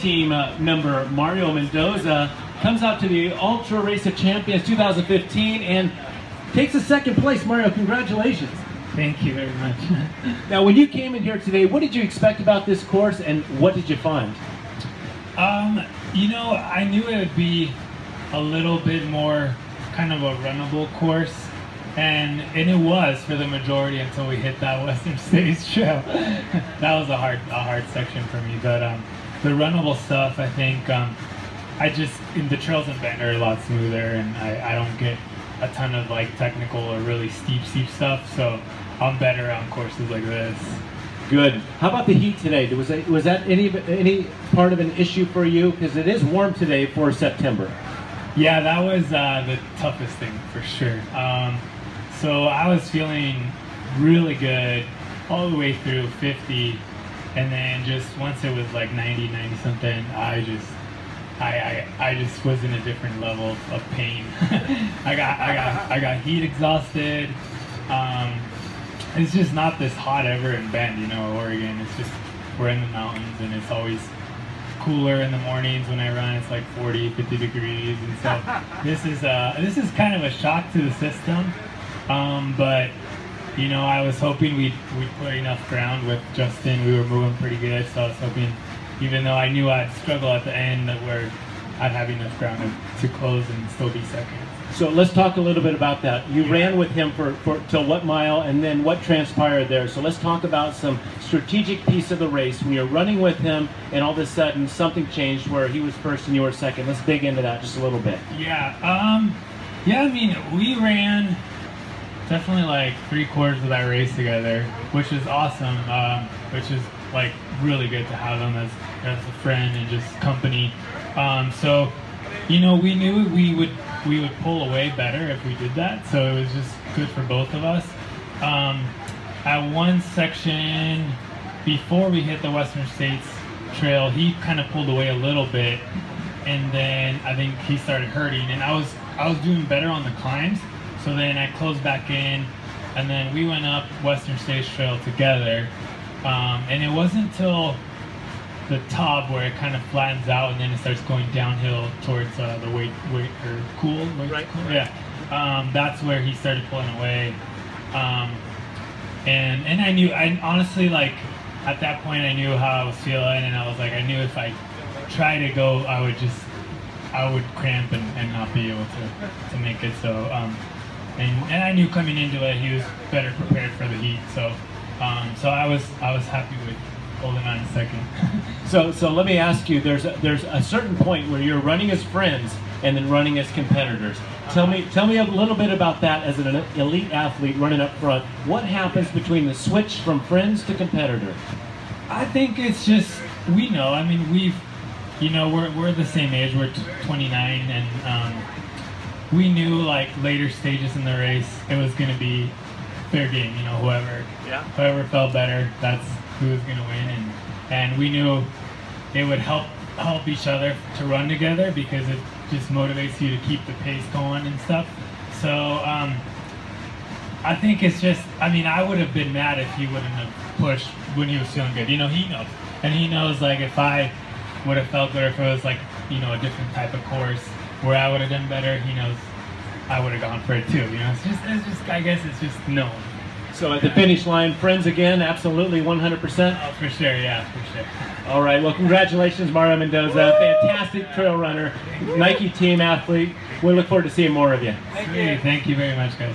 team member Mario Mendoza comes out to the Ultra Race of Champions 2015 and takes a second place. Mario, congratulations. Thank you very much. Now, when you came in here today, what did you expect about this course and what did you find? You know, I knew it would be a little bit more kind of a runnable course, and it was for the majority until we hit that Western States Trail. That was a hard section for me, but the runnable stuff, I think, the trails in Bend are a lot smoother, and I don't get a ton of like technical or really steep stuff, so I'm better on courses like this. Good. How about the heat today? Was that any part of an issue for you? Because it is warm today for September. Yeah, that was the toughest thing for sure. So I was feeling really good all the way through 50, and then just once it was like 90 something, I just was in a different level of pain. I got heat exhausted. It's just not this hot ever in Bend, you know, Oregon. It's just, we're in the mountains and it's always cooler in the mornings when I run. It's like 40, 50 degrees, and so this is kind of a shock to the system. But you know, I was hoping we'd put enough ground with Justin. We were moving pretty good, so I was hoping, even though I knew I'd struggle at the end, that I'd have enough ground to close and still be second. So let's talk a little bit about that. You ran with him for till what mile, and then what transpired there? So let's talk about some strategic piece of the race. When you're running with him, and all of a sudden something changed where he was first and you were second. Let's dig into that just a little bit. Yeah. I mean, we ran definitely like 3/4 of that race together, which is awesome. Which is like really good to have him as a friend and just company. So, you know, we knew we would pull away better if we did that, so it was just good for both of us. At one section, before we hit the Western States Trail, he kind of pulled away a little bit, and then I think he started hurting, and I was doing better on the climbs, so then I closed back in, and then we went up Western States Trail together, and it wasn't until the top where it kind of flattens out and then it starts going downhill towards the cool. Yeah, that's where he started pulling away, and I honestly, like, at that point I knew how I was feeling, and I was like, I knew if I try to go, I would cramp and not be able to make it. So and I knew coming into it he was better prepared for the heat, so I was happy with holding on a second. So let me ask you, there's a certain point where you're running as friends and then running as competitors. Tell me a little bit about that as an elite athlete running up front. What happens between the switch from friends to competitor? I think it's just, we know, I mean, we're the same age, we're 29, and we knew like later stages in the race it was going to be fair game, you know, whoever felt better, that's who was going to win, and we knew it would help each other to run together because it just motivates you to keep the pace going and stuff. So I think it's just, I mean, I would have been mad if he wouldn't have pushed when he was feeling good. You know, he knows, and he knows, like, if I would have felt good, or if it was like, you know, a different type of course where I would have done better, he knows I would have gone for it too. You know, it's just I guess it's just known. So at the finish line, friends again, absolutely 100%? Oh, for sure, yeah, for sure. All right, well, congratulations, Mario Mendoza. Fantastic trail runner, Nike team athlete. We look forward to seeing more of you. Thank you very much, guys.